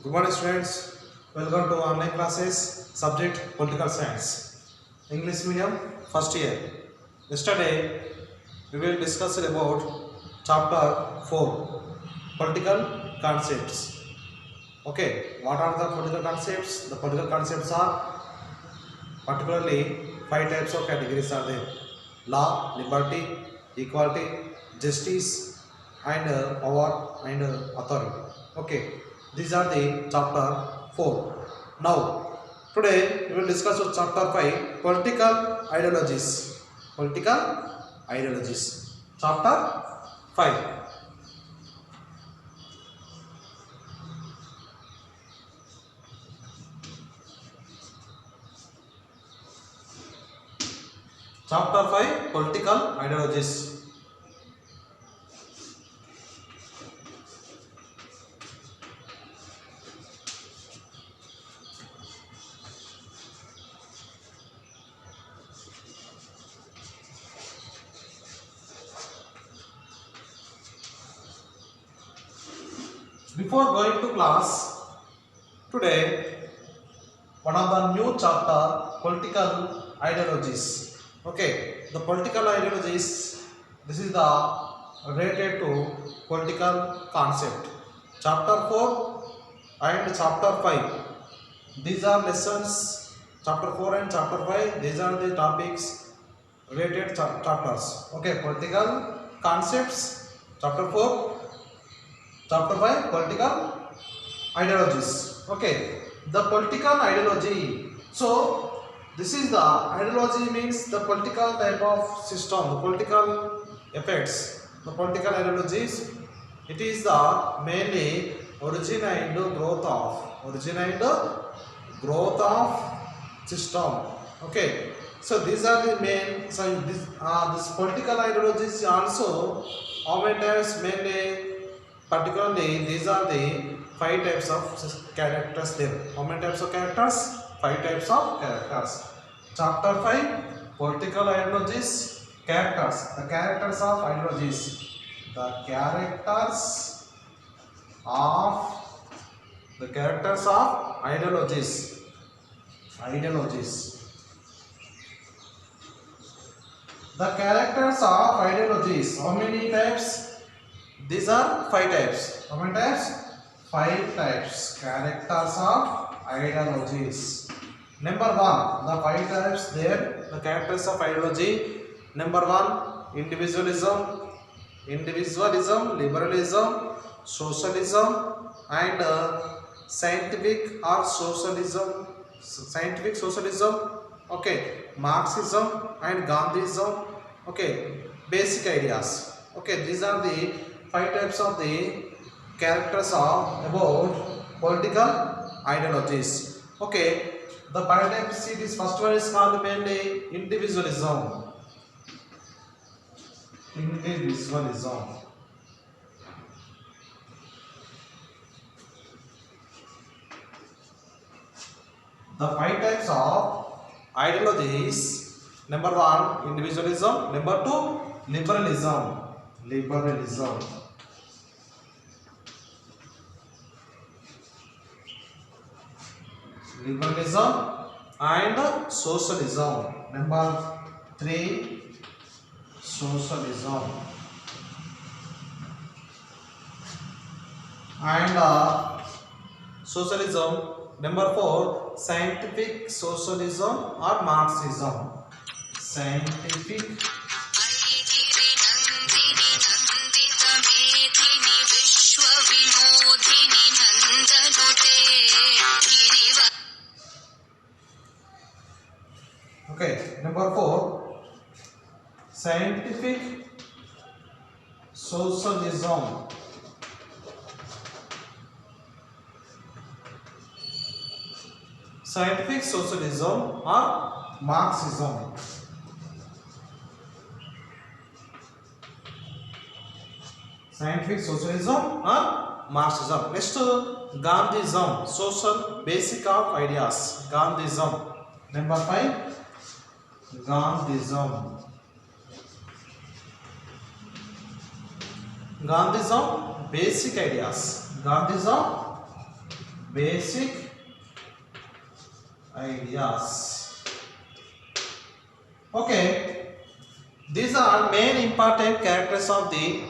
Good morning students, welcome to online classes, subject political science, English medium, first year. Yesterday we will discuss about chapter 4, political concepts. Okay, what are the political concepts? The political concepts are particularly 5 types of categories are there: law, liberty, equality, justice, and power and authority. Okay, these are the chapter 4. Now today we will discuss with chapter 5, political ideologies. Political ideologies, chapter 5. Chapter 5, political ideologies. Before going to class, today one of the new chapter, political ideologies. Okay, the political ideologies, this is the related to political concept. Chapter 4 and chapter 5, these are lessons. Chapter 4 and chapter 5, these are the topics related chapters. Okay, political concepts, chapter 4, chapter 5, political ideologies. Okay, the political ideology. So this is the ideology, means the political type of system, the political effects, the political ideologies. It is the mainly origin and growth of system. Okay, so these are the main. So this political ideologies also how many times mainly. Particularly, these are the 5 types of characters there. How many types of characters? 5 types of characters. Chapter 5, political ideologies, characters. The characters of ideologies. The characters of ideologies. Ideologies. The characters of ideologies. How many types? These are 5 types. How many types? 5 types. Characters of ideologies. Number 1, the 5 types there. The characters of ideology. Number 1, individualism, liberalism, socialism, and scientific socialism. Okay, Marxism and Gandhism. Okay, basic ideas. Okay, these are the 5 types of the characters of about political ideologies. Okay, the 5 types, see, this first one is called mainly individualism. Individualism. The 5 types of ideologies: number 1, individualism; number 2, liberalism. Liberalism and socialism. Number 3, socialism. And socialism. Number 4, scientific socialism or Marxism. Scientific Okay, number 4, scientific socialism. Scientific socialism or Marxism. Scientific socialism or Marxism. Next, Gandhism, social basic of ideas. Gandhism. Number 5, Gandhism. Gandhism, basic ideas. Gandhism, basic ideas. Okay, these are main important characters of the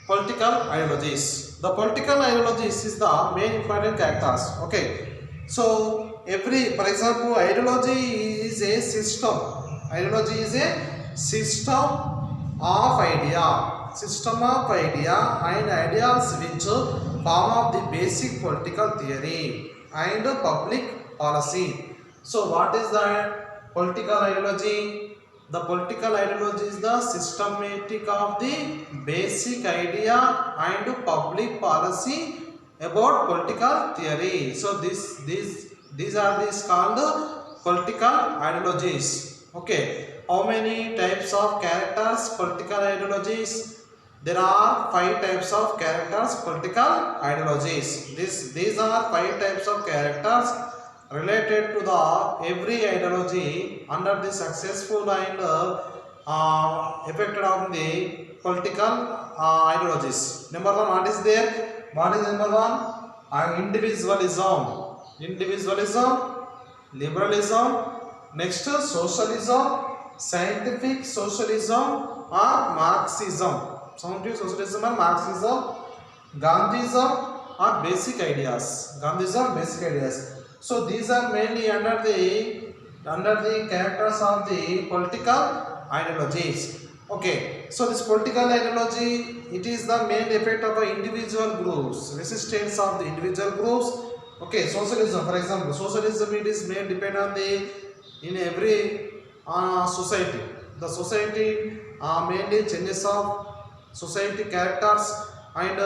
political ideologies. The political ideologies is the main important characters. Okay, so every, for example, ideology is a system. Ideology is a system of idea, system of idea and ideas which form of the basic political theory and public policy. So what is the political ideology? The political ideology is the systematic of the basic idea and public policy about political theory. So these are these called political ideologies. Okay, how many types of characters political ideologies? There are 5 types of characters political ideologies. These are 5 types of characters related to the every ideology under the successful and effected on the political ideologies. Number 1, what is there? What is number 1? Individualism. Individualism, liberalism, next socialism, scientific socialism or Marxism. Scientific socialism or Marxism, Gandhism or basic ideas. Gandhism, basic ideas. So these are mainly under the characters of the political ideologies. Okay, so this political ideology, it is the main effect of the individual groups, resistance of the individual groups. Okay, socialism, for example, socialism, it is main depend on the in every society. The society mainly changes of society characters and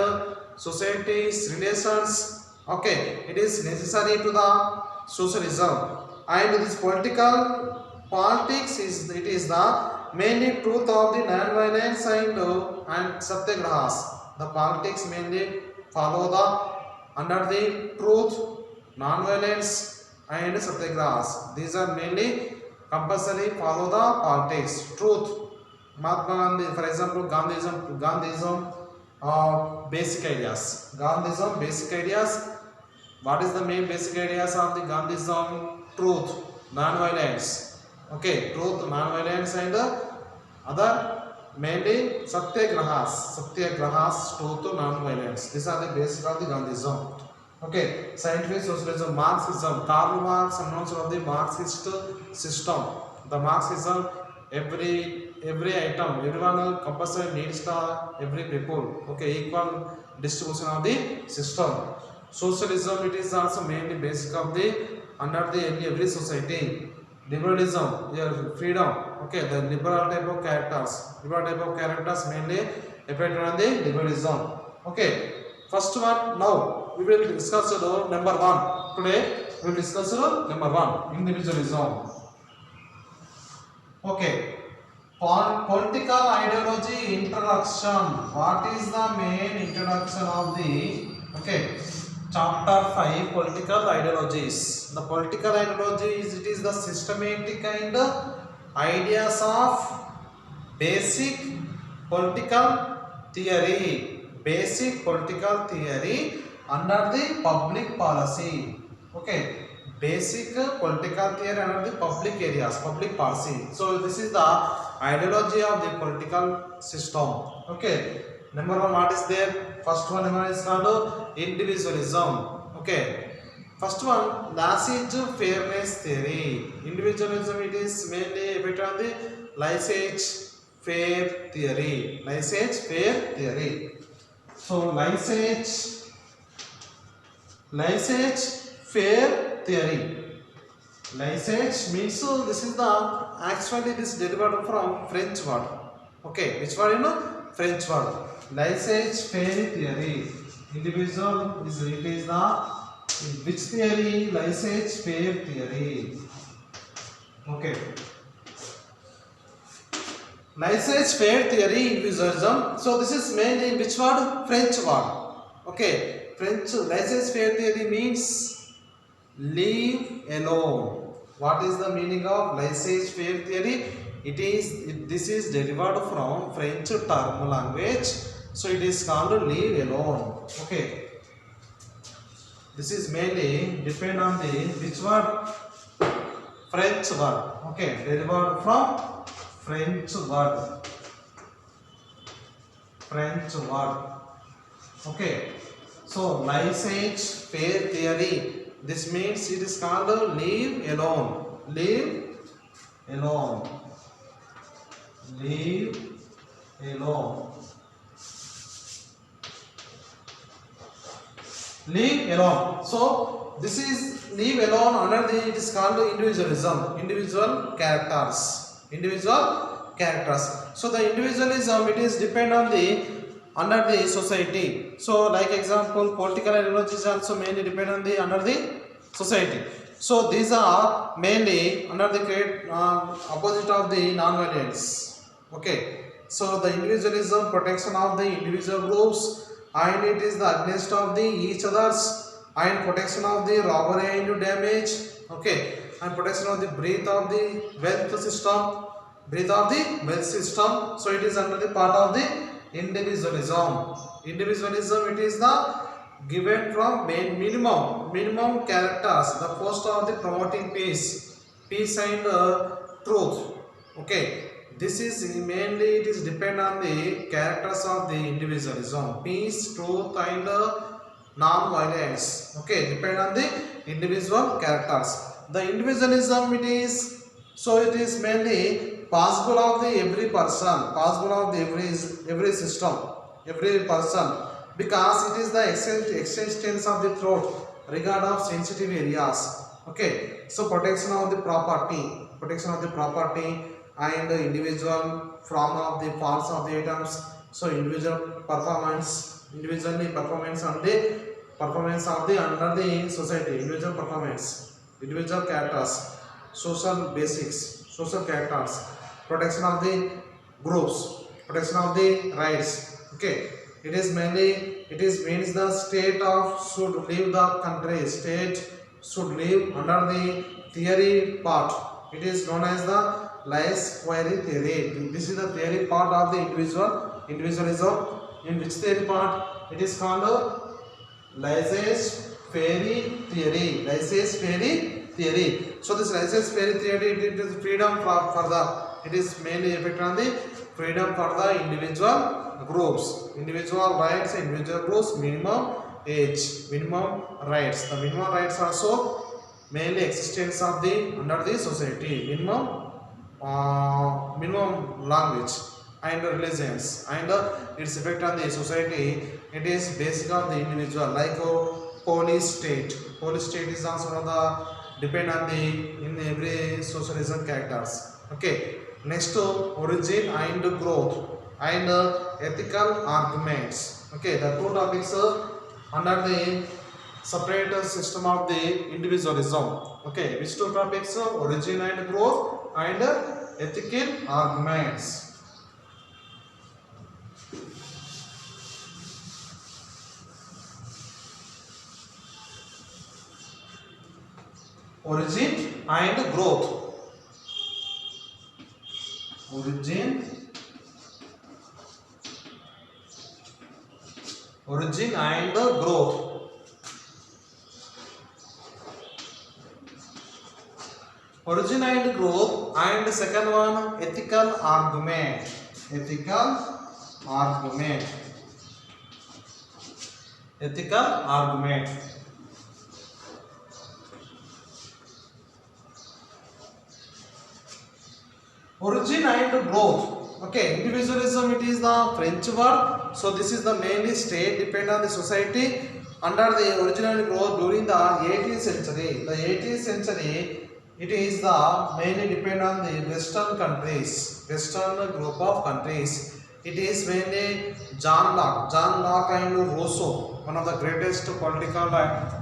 society's relations. Okay, it is necessary to the socialism. And this politics is, it is the mainly truth of the non-violence and satyagrahas. The politics mainly follow the under the truth, non-violence and satyagrahas. These are mainly compulsory follow the politics, truth. Mahatma Gandhi, for example, Gandhism, basic ideas. Gandhism, basic ideas. What is the main basic ideas of the Gandhism? Truth, non-violence. Okay, truth, non-violence, and other mainly satyagrahas, truth, non-violence. These are the basic of the Gandhism. Okay, scientific socialism, Marxism. Karl Marx, announcer of the Marxist system. The Marxism, every item, everyone compulsory needs the every people. Okay, equal distribution of the system. Socialism, it is also mainly basic of the under the every society. Liberalism, your freedom. Okay, the liberal type of characters mainly affected on the liberalism. Okay, first one, now we will discuss the number 1. Today we will discuss the number 1, individualism. Okay, political ideology introduction. What is the main introduction of the chapter 5, political ideologies? The political ideologies, it is the systematic and ideas of basic political theory. Basic political theory under the public policy. Okay, basic political theory under the public areas, public policy. So this is the ideology of the political system. Okay, number 1, what is there? First one is called individualism. Okay, first one, laissez-fairness theory. Individualism, it is mainly based on the laissez-faire theory. Laissez-faire theory. So laissez-faire theory. Laissez means, so this is the actually this derived from French word. Okay, which word? French word. Laissez-faire theory. Individual is, it is the which theory? Laissez-faire theory. Okay. Laissez-faire theory, individualism. So this is mainly in which word? French word. Okay, French laissez-faire theory means leave alone. What is the meaning of laissez-faire theory? This is derived from French term language. So it is called leave alone. Okay. This is mainly depend on the which word? French word. Okay, derived from French word. French word. Okay. So licence fair theory. This means it is called leave alone. Leave alone. Leave alone. Leave alone. So this is leave alone under the, it is called individualism. Individual characters. Individual characters. So the individualism, it is depend on the under the society. So like example, political ideologies also mainly depend on the under the society. So these are mainly under the opposite of the non-violence. Okay. So the individualism, protection of the individual groups, and it is the against of the each others, and protection of the robbery and damage. Okay, and protection of the breath of the wealth system, breath of the wealth system. So it is under the part of the individualism. Individualism, it is the given from minimum characters. The first of the promoting peace and truth. Okay, this is mainly, it is depend on the characters of the individualism, peace, truth and non-violence. Okay, depend on the individual characters. The individualism, it is, so it is mainly possible of the every person, possible of the every system, every person, because it is the existence of the throat regard of sensitive areas. Okay, so protection of the property, and the individual from of the parts of the items. So individual performance, individually performance on the performance of the under the society, individual performance, individual characters, social basics, social characters, protection of the groups, protection of the rights. Okay, it is mainly, it is means the state of should leave the country, state should live under the theory part. It is known as the laissez-faire theory. This is the theory part of the individualism. In which theory part? It is called laissez-faire theory. Laissez-faire theory. So this laissez-faire theory, it is freedom for the, it is mainly effect on the freedom for the individual groups, individual rights, individual groups, minimum age, minimum rights. The minimum rights also mainly existence of the under the society, minimum language and religions, and its effect on the society, it is basic on the individual, like police state. Police state is also one of the depend on the in every socialism characters. Okay, next origin and growth and ethical arguments. Okay, the two topics under the separate system of the individualism. Okay, which two topics? Origin and growth and ethical arguments. Origin and growth. Origin and growth. Origin and growth, and second one ethical argument. Ethical argument. Origin and growth. Okay, individualism, it is the French word. So this is the mainly state depend on the society under the origin and growth during the 18th century. The 18th century, it is the mainly depend on the Western countries, Western group of countries. It is mainly John Locke and Rousseau, one of the greatest political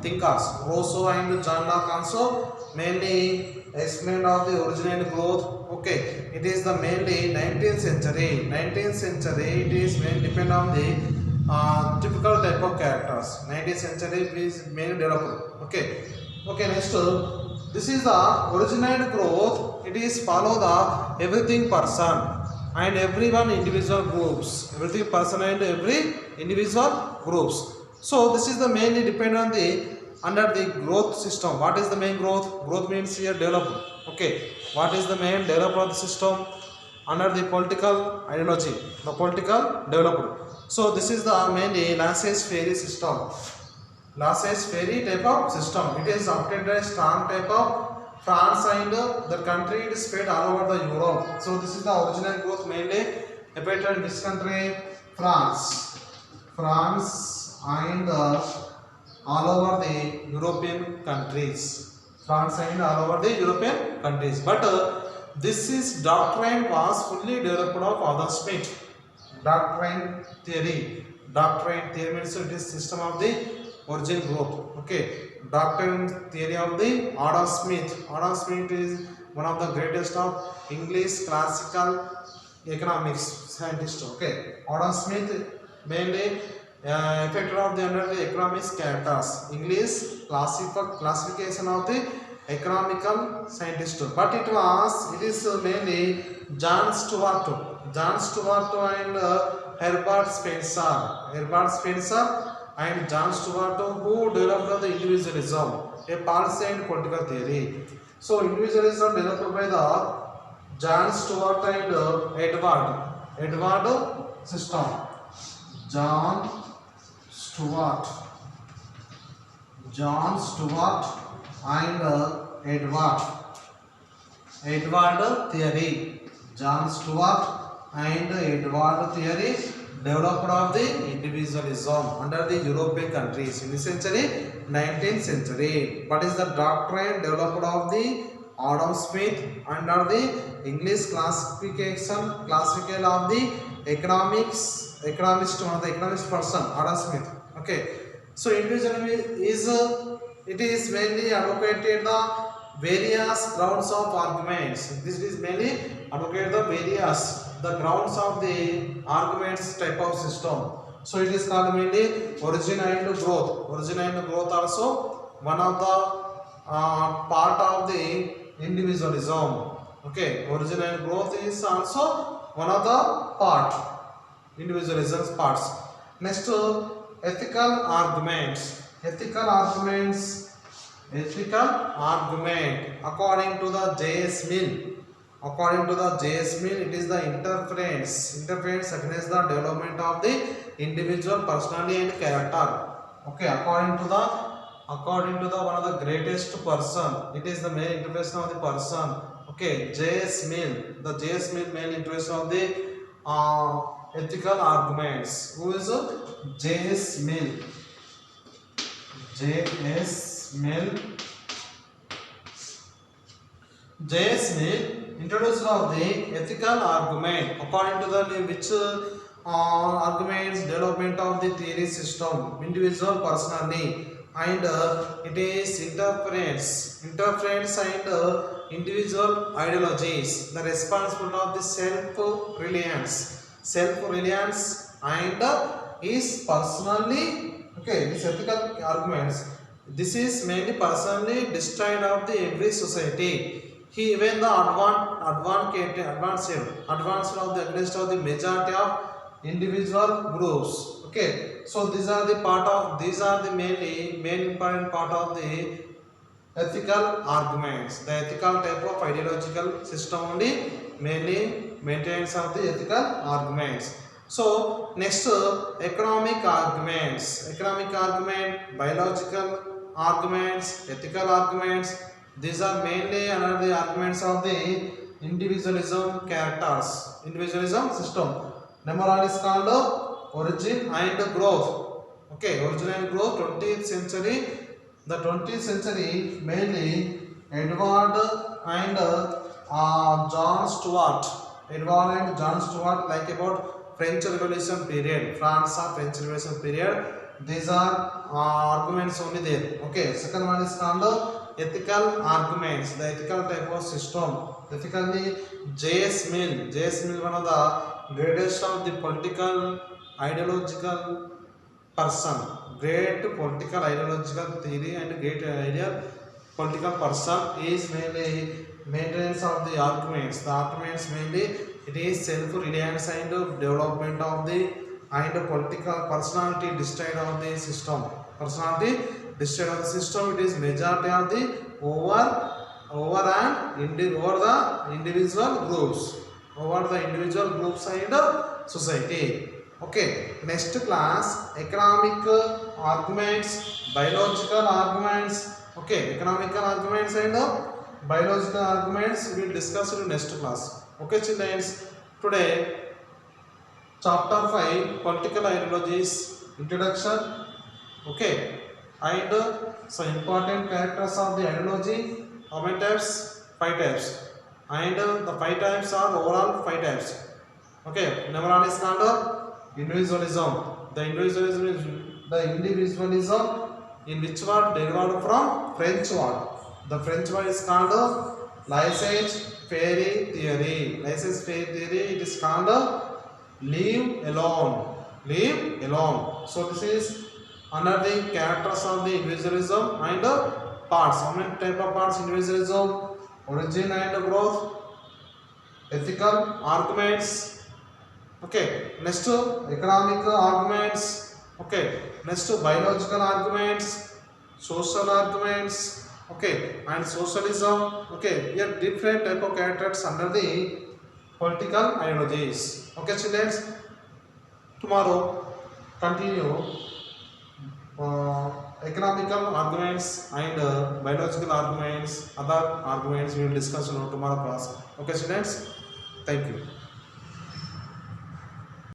thinkers. Rousseau and John Locke also mainly explained of the origin and growth. Okay, it is the mainly 19th century. 19th century, it is mainly depend on the typical type of characters. 19th century is mainly developed. Okay, next. This is the origin and growth. It is follow the everything person and everyone individual groups. Everything person and every individual groups. So this is the mainly depend on the under the growth system. What is the main growth? Growth means here developed. Okay, what is the main development of the system? Under the political ideology, the political developed. So this is the mainly laissez-faire system, laissez-faire type of system. It is adopted a strong type of France, and the country is spread all over the Europe. So this is the original growth mainly affected in this country, France and all over the European countries, France and all over the European countries. But this is doctrine was fully developed of Adam Smith. Doctrine theory. Doctrine theory means it is system of the origin growth. Okay. Doctrine theory of the Adam Smith. Adam Smith is one of the greatest of English classical economics scientist. Okay. Adam Smith mainly effected of the under the economics characters. English classification of the economical scientist. But it is mainly John Stuart and Herbert Spencer and John Stuart who developed the individualism, a policy and political theory. So individualism developed by the John Stuart and Edward system. John Stuart and Edward theory. John Stuart and Edward theory developed of the individualism under the European countries in the century 19th century. What is the doctrine developed of the Adam Smith under the English classification of the economist, one of the economist person, Adam Smith. Okay, so individualism is it is mainly advocated the various grounds of arguments. This is mainly advocate the grounds of the arguments type of system. So it is called mainly origin and growth. Origin and growth also one of the part of the individualism. Okay, origin and growth is also one of the part, individualism's parts. Next, ethical arguments. Ethical argument according to the J.S. Mill. It is the interference against the development of the individual personality and character. Okay, according to the one of the greatest person, it is the main interpretation of the person. Okay, J.S. Mill, the J.S. Mill main interpretation of the ethical arguments. Who is J.S. Mill? J.S. Mill introduction of the ethical argument according to the which arguments development of the theory system, individual personality, and it is interference and individual ideologies, the responsibility of the self-reliance and is personally. Okay, these ethical arguments, this is mainly personally destroyed of the every society. He even the advanced of the against of the majority of individual groups. Okay, so these are the main important part of the ethical arguments. The ethical type of ideological system only mainly maintains of the ethical arguments. So next, economic arguments, biological arguments, ethical arguments. These are mainly under the arguments of the individualism characters, individualism system. Number one is called origin and growth. Okay, origin and growth, 20th century. The 20th century mainly Edward and John Stuart, like about French Revolution period, French Revolution period. These are arguments only there. Okay, second one is called ethical arguments, the ethical type of system. Ethically, J.S. Mill, one of the greatest of the political ideological person, great political ideological theory and great ideal political person, is mainly maintenance of the arguments. The arguments mainly it is self-reliance and development of the and political personality destroyed of the system. Personality This side of the system, it is majority of the over the individual groups, over the individual groups and society. Okay, next class, economic arguments, biological arguments. Okay, economical arguments and biological arguments we will discuss in next class. Okay, children, today chapter 5 political ideologies introduction. Okay, and some important characters of the ideology. How many types? 5 types. And the 5 types are overall 5 types. Okay, number one is called individualism. The individualism is the individualism in which word derived from French word. The French word is called laissez-faire theory. Laissez-faire theory, it is called leave alone. Leave alone. So this is under the characters of the individualism and parts. How many type of parts? Individualism, origin and growth, ethical arguments. Okay, next economic arguments. Okay, next biological arguments, social arguments. Okay, and socialism. Okay, here different type of characters under the political ideologies. Okay, children. Tomorrow continue economical arguments and biological arguments, other arguments we will discuss in our tomorrow class. Okay, students. Thank you.